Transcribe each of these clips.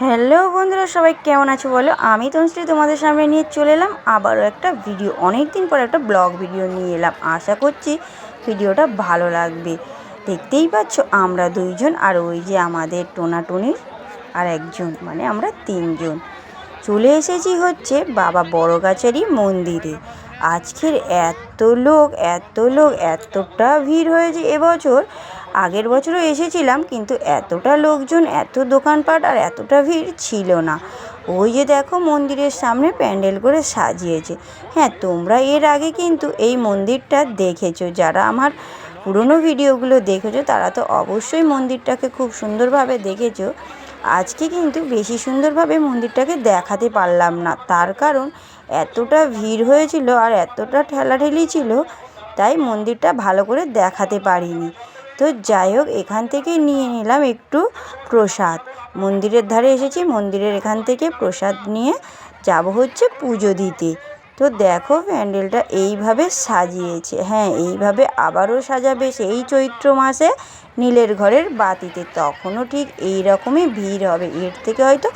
Hello বন্ধুরা, সবাই কেমন আছো বলো। আমি তনুশ্রী তোমাদের সামনে নিয়ে চলে এলাম আবারও একটা ভিডিও। অনেক দিন পর একটা ব্লগ ভিডিও নিয়ে এলাম। আশা করছি ভিডিওটা ভালো লাগবে। দেখতেই পাচ্ছ আমরা দুইজন, আর ওই যে আমাদের টোনাটুনির আর একজন, মানে আমরা তিনজন চলে এসেছি হচ্ছে বাবা বড়গাছারই মন্দিরে। আজকের এত লোক এতটা ভিড় হয়েছে এবছর। আগের বছরও এসেছিলাম, কিন্তু এতটা লোকজন, এত দোকানপাট আর এতটা ভিড় ছিল না। ওই যে দেখো মন্দিরের সামনে প্যান্ডেল করে সাজিয়েছে। হ্যাঁ, তোমরা এর আগে কিন্তু এই মন্দিরটা দেখেছো। যারা আমার পুরনো ভিডিওগুলো দেখেছো তারা তো অবশ্যই মন্দিরটাকে খুব সুন্দরভাবে দেখেছো। আজকে কিন্তু বেশি সুন্দরভাবে মন্দিরটাকে দেখাতে পারলাম না, তার কারণ এতটা ভিড় হয়েছিল আর এতটা ঠেলাঠেলি ছিল, তাই মন্দিরটা ভালো করে দেখাতে পারিনি। তো যাই হোক, এখান থেকে নিয়ে নিলাম একটু প্রসাদ। মন্দিরের ধারে এসেছি, মন্দিরের এখান থেকে প্রসাদ নিয়ে যাব হচ্ছে পুজো দিতে। তো দেখো প্যান্ডেলটা এইভাবে সাজিয়েছে। হ্যাঁ, এইভাবে আবারও সাজাবে সেই চৈত্র মাসে নীলের ঘরের বাতিতে। তখনও ঠিক এই রকমই ভিড় হবে, এর থেকে হয়তো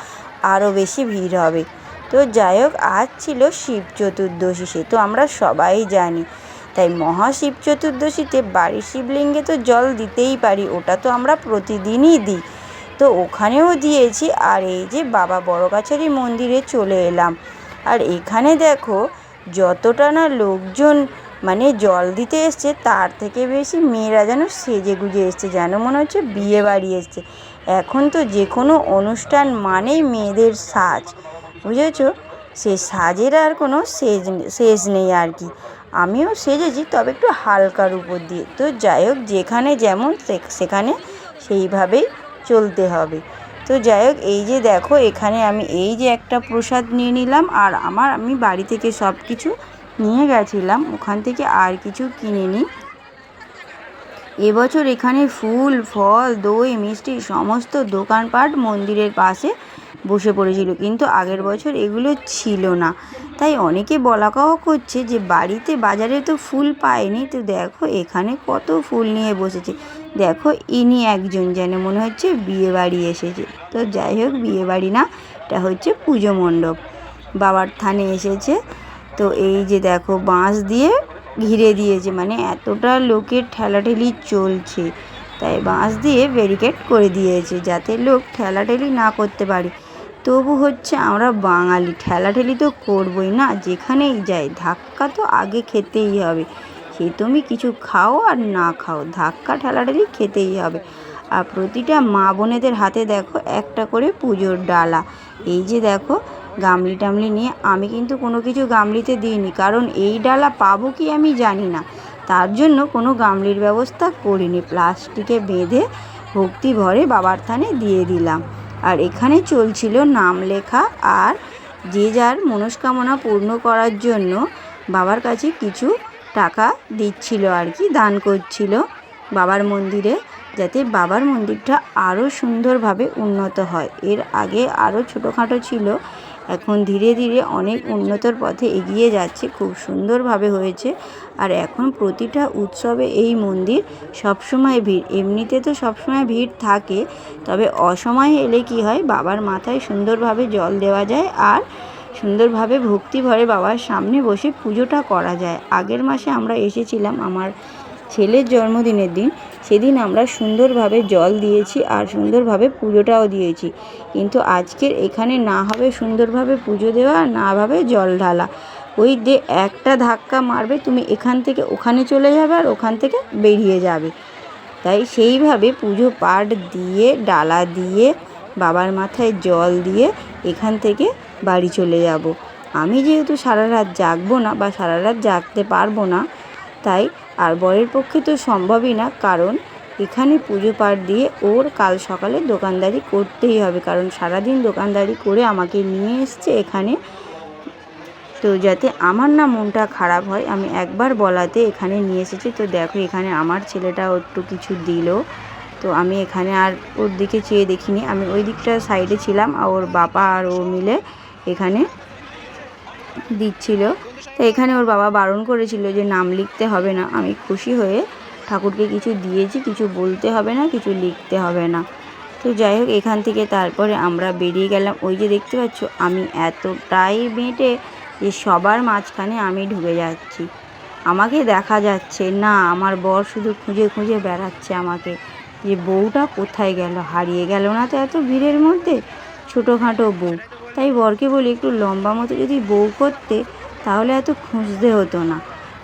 আরও বেশি ভিড় হবে। তো যাই হোক, আজ ছিল শিব চতুর্দশী, সে তো আমরা সবাই জানি। তাই মহাশিব চতুর্দশীতে বাড়ির শিবলিঙ্গে তো জল দিতেই পারি, ওটা তো আমরা প্রতিদিনই দিই। তো ওখানেও দিয়েছি। আর এই যে বাবা বড়গাছারই মন্দিরে চলে এলাম। আর এখানে দেখো যতটা না লোকজন মানে জল দিতে এসছে, তার থেকে বেশি মেয়েরা যেন সেজে গুজে এসছে, যেন মনে হচ্ছে বিয়ে বাড়ি এসছে। এখন তো যে কোনো অনুষ্ঠান মানেই মেয়েদের সাজ, বুঝেছো? সে সাজের আর কোনো শেষ নেই আর কি। আমিও সেজেছি, তবে একটু হালকার উপর দিয়ে। তো যাই হোক, যেখানে যেমন সেখানে সেইভাবেই চলতে হবে। তো যাই হোক, এই যে দেখো এখানে আমি এই যে একটা প্রসাদ নিয়ে নিলাম। আর আমি বাড়ি থেকে সব কিছু নিয়ে গেছিলাম, ওখান থেকে আর কিছু কিনে নিই। এবছর এখানে ফুল ফল দই মিষ্টি সমস্ত দোকানপাট মন্দিরের পাশে বসে পড়েছিল, কিন্তু আগের বছর এগুলো ছিল না। তাই অনেকে বলা কওয়া করছে যে বাড়িতে বাজারে তো ফুল পায়নি। তো দেখো এখানে কত ফুল নিয়ে বসেছে। দেখো ইনি একজন, যেন মনে হচ্ছে বিয়ে বাড়ি এসেছে। তো যাই হোক, বিয়ে বাড়ি না, এটা হচ্ছে পুজো মণ্ডপ। বাবার থানে এসেছে। তো এই যে দেখো বাঁশ দিয়ে ঘিরে দিয়েছে, মানে এতটা লোকের ঠেলাঠেলি চলছে, তাই বাঁশ দিয়ে ব্যারিকেড করে দিয়েছে যাতে লোক ঠেলাঠেলি না করতে পারে। তবু হচ্ছে আমরা বাঙালি, ঠেলাঠেলি তো করবই না, যেখানেই যাই ধাক্কা তো আগে খেতেই হবে। সে তুমি কিছু খাও আর না খাও, ধাক্কা ঠেলাঠেলি খেতেই হবে। আর প্রতিটা মা বোনেদের হাতে দেখো একটা করে পুজোর ডালা। এই যে দেখো গামলি টামলি নিয়ে, আমি কিন্তু কোনো কিছু গামলিতে দিইনি, কারণ এই ডালা পাবো কি আমি জানি না, তার জন্য কোনো গামলির ব্যবস্থা করিনি। প্লাস্টিকে বেঁধে ভক্তি ভরে বাবার থানে দিয়ে দিলাম। আর এখানে চলছিল নাম লেখা, আর যে যার মনস্কামনা পূর্ণ করার জন্য বাবার কাছে কিছু টাকা দিচ্ছিল আর কি, দান করছিল বাবার মন্দিরে, যাতে বাবার মন্দিরটা আরও সুন্দরভাবে উন্নত হয়। এর আগে আরও ছোটোখাটো ছিল, এখন ধীরে ধীরে অনেক উন্নতর পথে এগিয়ে যাচ্ছে, খুব সুন্দরভাবে হয়েছে। আর এখন প্রতিটা উৎসবে এই মন্দির সবসময় ভিড়। এমনিতে তো সবসময় ভিড় থাকে, তবে অসময়ে এলে কি হয়, বাবার মাথায় সুন্দরভাবে জল দেওয়া যায় আর সুন্দরভাবে ভক্তি ভরে বাবার সামনে বসে পুজোটা করা যায়। আগের মাসে আমরা এসেছিলাম আমার ছেলের জন্মদিনের দিন, সেদিন আমরা সুন্দরভাবে জল দিয়েছি আর সুন্দরভাবে পুজোটাও দিয়েছি। কিন্তু আজকের এখানে না হবে সুন্দরভাবে পুজো দেওয়া, না হবে জল ঢালা। ওই যে একটা ধাক্কা মারবে, তুমি এখান থেকে ওখানে চলে যাবে আর ওখান থেকে বেরিয়ে যাবে। তাই সেইভাবে পুজো পাঠ দিয়ে ডালা দিয়ে বাবার মাথায় জল দিয়ে এখান থেকে বাড়ি চলে যাব। আমি যেহেতু সারা রাত জাগবো না বা সারা রাত জাগতে পারবো না, তাই আর বরের পক্ষে তো সম্ভবই না, কারণ এখানে পুজো পাঠ দিয়ে ওর কাল সকালে দোকানদারি করতেই হবে, কারণ সারাদিন দোকানদারি করে আমাকে নিয়ে এসছে এখানে। তো যাতে আমার না মনটা খারাপ হয়, আমি একবার বলাতে এখানে নিয়ে এসেছি। তো দেখো এখানে আমার ছেলেটাও একটু কিছু দিল, তো আমি এখানে আর ওর দিকে চেয়ে দেখিনি, আমি ওই দিকটা সাইডে ছিলাম, আর ওর বাবা আর ও মিলে এখানে দিচ্ছিল। তো এখানে ওর বাবা বারণ করেছিল যে নাম লিখতে হবে না। আমি খুশি হয়ে ঠাকুরকে কিছু দিয়েছি, কিছু বলতে হবে না, কিছু লিখতে হবে না। তো যাই হোক, এখান থেকে তারপরে আমরা বেরিয়ে গেলাম। ওই যে দেখতে পাচ্ছ, আমি এতটাই বেঁটে যে সবার মাঝখানে আমি ঢুকে যাচ্ছি, আমাকে দেখা যাচ্ছে না। আমার বর শুধু খুঁজে খুঁজে বেড়াচ্ছে আমাকে, যে বউটা কোথায় গেল, হারিয়ে গেল না তো এত ভিড়ের মধ্যে, ছোটোখাটো বউ। তাই বরকে বলি, একটু লম্বা মতো যদি বউ করতে তাহলে এত খুঁজতে হতো না।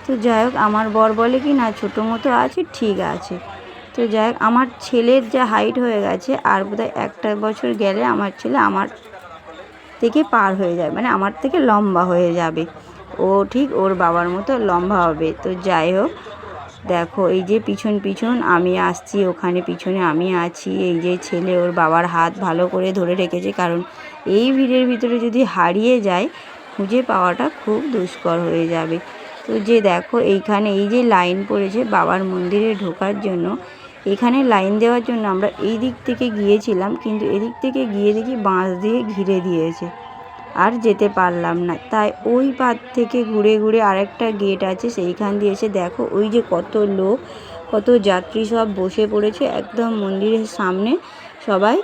তো যাই হোক, আমার বর বলে কি না, ছোটো মতো আছে, ঠিক আছে। তো যাই হোক, আমার ছেলের যা হাইট হয়ে গেছে, আর বোধহয় 1 বছর গেলে আমার ছেলে আমার থেকে পার হয়ে যাবে, মানে আমার থেকে লম্বা হয়ে যাবে। ও ঠিক ওর বাবার মতো লম্বা হবে। তো যাই হোক, দেখো এই যে পিছন পিছন আমি আসছি, ওখানে পিছনে আমি আছি। এই যে ছেলে ওর বাবার হাত ভালো করে ধরে রেখেছে, কারণ এই ভিড়ের ভিতরে যদি হারিয়ে যায়, খুঁজে পাওয়াটা খুব দুষ্কর হয়ে যাবে। তো যে দেখো, এইখানে এই যে লাইন পড়েছে বাবার মন্দিরে ঢোকার জন্য, এখানে লাইন দেওয়ার জন্য আমরা এই দিক থেকে গিয়েছিলাম, কিন্তু এদিক থেকে গিয়ে দেখি বাঁশ দিয়ে ঘিরে দিয়েছে, আর যেতে পারলাম না। তাই ওই পার থেকে ঘুরে ঘুরে আরেকটা গেট আছে, সেইখান দিয়ে এসে দেখো ওই যে কত লোক, কত যাত্রী সব বসে পড়েছে একদম মন্দিরের সামনে। সবাই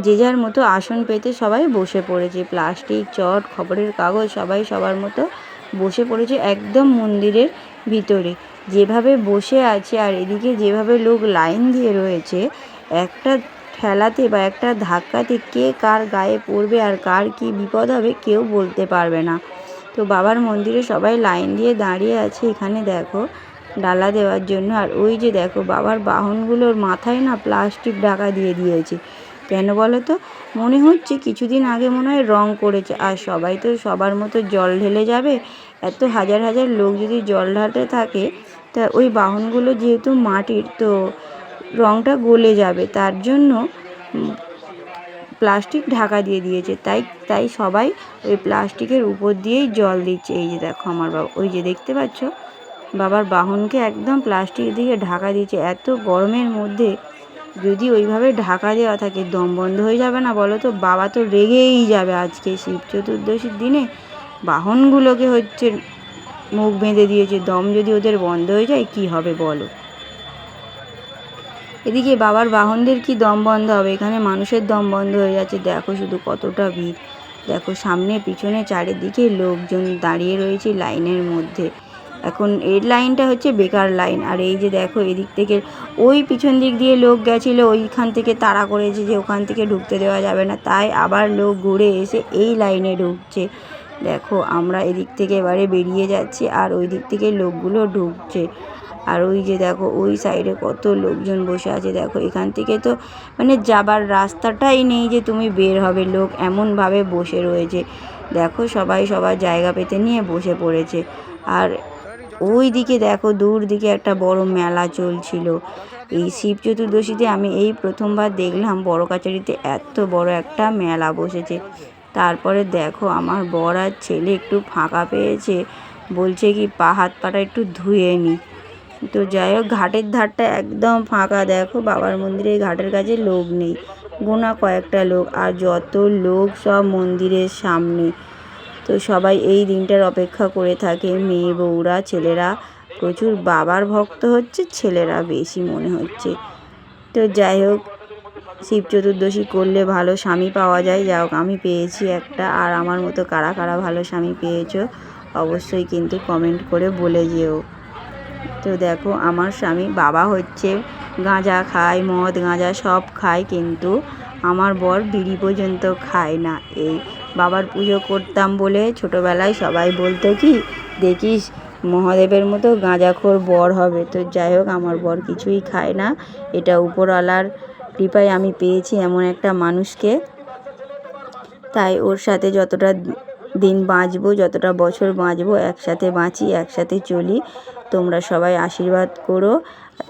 যে যার মতো আসন পেতে সবাই বসে পড়েছে, প্লাস্টিক, চট, খবরের কাগজ, সবাই সবার মতো বসে পড়েছে একদম মন্দিরের ভিতরে। যেভাবে বসে আছে আর এদিকে যেভাবে লোক লাইন দিয়ে রয়েছে, একটা ঠেলাতে বা একটা ধাক্কাতে কে কার গায়ে পড়বে আর কার কী বিপদ হবে কেউ বলতে পারবে না। তো বাবার মন্দিরে সবাই লাইন দিয়ে দাঁড়িয়ে আছে এখানে দেখো ডালা দেওয়ার জন্য। আর ওই যে দেখো বাবার বাহনগুলোর মাথায় না প্লাস্টিক ঢাকা দিয়ে দিয়েছে। কেন বলো তো? মনে হচ্ছে কিছুদিন আগে মনে হয় রং করেছে। আর সবাই তো সবার মতো জল ঢেলে যাবে, এত হাজার হাজার লোক যদি জল ঢালতে থাকে, তা ওই বাহনগুলো যেহেতু মাটির, তো রংটা গলে যাবে, তার জন্য প্লাস্টিক ঢাকা দিয়ে দিয়েছে। তাই সবাই ওই প্লাস্টিকের উপর দিয়েই জল দিচ্ছে। এই যে দেখো আমার বাবা, ওই যে দেখতে পাচ্ছ, বাবার বাহনকে একদম প্লাস্টিক দিয়ে ঢাকা দিয়েছে। এত গরমের মধ্যে যদি ওইভাবে ঢাকা দেওয়া থাকে, দম বন্ধ হয়ে যাবে না বলো তো? বাবা তো রেগেই যাবে। আজকে শিব চতুর্দশীর দিনে বাহনগুলোকে হচ্ছে মুখ বেঁধে দিয়েছে, দম যদি ওদের বন্ধ হয়ে যায় কী হবে বলো? এদিকে বাবার বাহনদের কি দম বন্ধ হবে, এখানে মানুষের দম বন্ধ হয়ে যাচ্ছে। দেখো শুধু কতটা ভিড়, দেখো সামনে পিছনে চারিদিকে লোকজন দাঁড়িয়ে রয়েছে লাইনের মধ্যে। এখন এর লাইনটা হচ্ছে বেকার লাইন। আর এই যে দেখো এদিক থেকে ওই পিছন দিক দিয়ে লোক গেছিলো, ওইখান থেকে তাড়া করেছে যে ওখান থেকে ঢুকতে দেওয়া যাবে না, তাই আবার লোক ঘুরে এসে এই লাইনে ঢুকছে। দেখো আমরা এদিক থেকে এবারে বেরিয়ে যাচ্ছি, আর ওই দিক থেকে লোকগুলো ঢুকছে। আর ওই যে দেখো ওই সাইডে কত লোকজন বসে আছে। দেখো এখান থেকে তো মানে যাবার রাস্তাটাই নেই যে তুমি বের হবে, লোক এমনভাবে বসে রয়েছে। দেখো সবাই সবার জায়গা পেতে নিয়ে বসে পড়েছে। আর ওই দিকে দেখো দূর দিকে একটা বড় মেলা চলছিল। এই শিব চতুর্দশীতে আমি এই প্রথমবার দেখলাম বড় কাচারিতে এত বড় একটা মেলা বসেছে। তারপরে দেখো আমার বর আর ছেলে একটু ফাঁকা পেয়েছে, বলছে কি হাত পাটা একটু ধুয়ে নি। তো যাই হোক, ঘাটের ধারটা একদম ফাঁকা। দেখো বাবার মন্দিরে ঘাটের কাছে লোক নেই, গোনা কয়েকটা লোক, আর যত লোক সব মন্দিরের সামনে। তো সবাই এই দিনটার অপেক্ষা করে থাকে, মেয়ে বউরা, ছেলেরা প্রচুর বাবার ভক্ত হচ্ছে, ছেলেরা বেশি মনে হচ্ছে। তো যাই হোক, শিব চতুর্দশী করলে ভালো স্বামী পাওয়া যায়। যাই হোক, আমি পেয়েছি একটা। আর আমার মতো কারা কারা ভালো স্বামী পেয়েছো অবশ্যই কিন্তু কমেন্ট করে বলে যেও। তো দেখো আমার স্বামী, বাবা হচ্ছে গাঁজা খায়, মদ গাঁজা সব খায়, কিন্তু আমার বর বিড়ি পর্যন্ত খায় না। এই বাবার পুজো করতাম বলে ছোটোবেলায় সবাই বলতো কি, দেখিস মহাদেবের মতো গাঁজাখোর বর হবে। তো যাই হোক, আমার বর কিছুই খায় না। এটা উপরওয়ালার কৃপায় আমি পেয়েছি এমন একটা মানুষকে। তাই ওর সাথে যতটা দিন বাঁচবো, যতটা বছর বাঁচবো, একসাথে বাঁচি, একসাথে চলি। তোমরা সবাই আশীর্বাদ করো।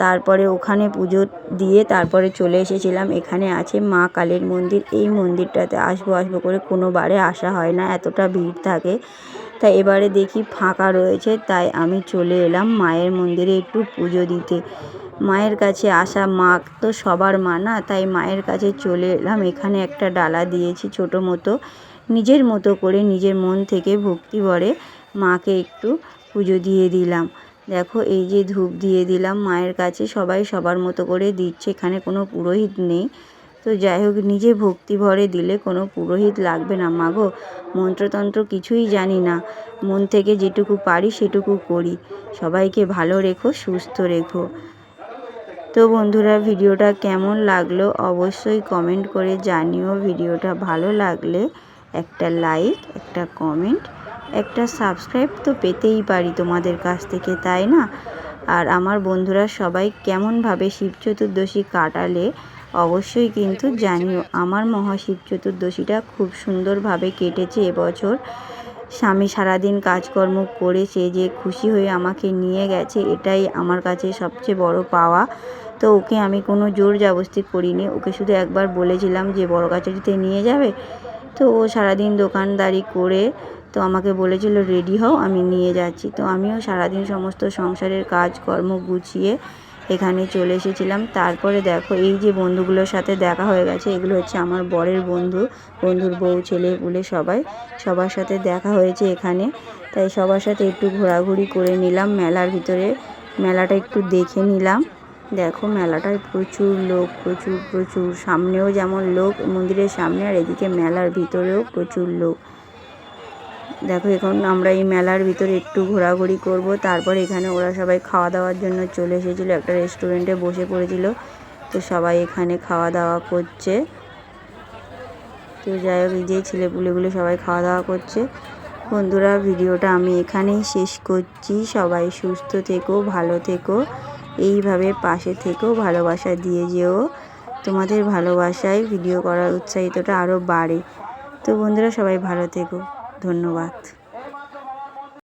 তারপরে ওখানে পুজো দিয়ে তারপরে চলে এসেছিলাম। এখানে আছে মা কালীর মন্দির। এই মন্দিরটাতে আসবো আসবো করে কোনো বারে আসা হয় না, এতটা ভিড় থাকে। তাই এবারে দেখি ফাঁকা রয়েছে, তাই আমি চলে এলাম মায়ের মন্দিরে একটু পুজো দিতে। মায়ের কাছে আসা, মা তো সবার মা না, তাই মায়ের কাছে চলে এলাম। এখানে একটা ডালা দিয়েছি ছোটো মতো, নিজের মতো করে নিজের মন থেকে ভক্তি ভরে মাকে একটু পুজো দিয়ে দিলাম। দেখো এই যে ধূপ দিয়ে দিলাম মায়ের কাছে, সবাই সবার মতো করে দিচ্ছে, এখানে কোনো পুরোহিত নেই। তো যাই হোক, নিজে ভক্তি ভরে দিলে কোনো পুরোহিত লাগবে না। মাগো, মন্ত্রতন্ত্র কিছুই জানি না, মন থেকে যেটুকু পারি সেটুকু করি। সবাইকে ভালো রেখো, সুস্থ রেখো। তো বন্ধুরা, ভিডিওটা কেমন লাগলো অবশ্যই কমেন্ট করে জানিও। ভিডিওটা ভালো লাগলে একটা লাইক, একটা কমেন্ট, একটা সাবস্ক্রাইব তো পেতেই পারি তোমাদের কাছ থেকে, তাই না? আর আমার বন্ধুরা সবাই কেমনভাবে শিব চতুর্দশী কাটালে অবশ্যই কিন্তু জানিও। আমার মহাশিব চতুর্দশীটা খুব সুন্দরভাবে কেটেছে এবছর। স্বামী সারাদিন কাজকর্ম করে সে যে খুশি হয়ে আমাকে নিয়ে গেছে, এটাই আমার কাছে সবচেয়ে বড় পাওয়া। তো ওকে আমি কোনো জোর জবরদস্তি করিনি, ওকে শুধু একবার বলেছিলাম যে বড় কাছারিতে নিয়ে যাবে। তো ও সারাদিন দোকানদারি করে তো আমাকে বলেছিল রেডি হও, আমি নিয়ে যাচ্ছি। তো আমিও সারাদিন সমস্ত সংসারের কাজকর্ম গুছিয়ে এখানে চলে এসেছিলাম। তারপরে দেখো, এই যে বন্ধুগুলোর সাথে দেখা হয়ে গেছে, এগুলো হচ্ছে আমার বরের বন্ধু, বন্ধুর বউ, ছেলে পুলে সবার সাথে দেখা হয়েছে এখানে। তাই সবার সাথে একটু ঘোরাঘুরি করে নিলাম মেলার ভিতরে, মেলাটা একটু দেখে নিলাম। দেখো, মেলাটায় প্রচুর লোক, প্রচুর সামনেও যেমন লোক মন্দিরের সামনে, আর এদিকে মেলার ভিতরেও প্রচুর লোক। দেখো, এখন আমরা এই মেলার ভিতরে একটু ঘোরাঘুরি করব। তারপর এখানে ওরা সবাই খাওয়া দাওয়ার জন্য চলে এসেছিলো, একটা রেস্টুরেন্টে বসে পড়েছিল। তো সবাই এখানে খাওয়া দাওয়া করছে। তো যাই হোক, এই যে ছেলেপুলেগুলো সবাই খাওয়া দাওয়া করছে। বন্ধুরা, ভিডিওটা আমি এখানেই শেষ করছি। সবাই সুস্থ থেকো, ভালো থেকো, এইভাবে পাশে থেকো, ভালোবাসা দিয়ে যেও। তোমাদের ভালোবাসায় ভিডিও করার উৎসাহিতটা আরও বাড়ে। তো বন্ধুরা, সবাই ভালো থেকো, ধন্যবাদ।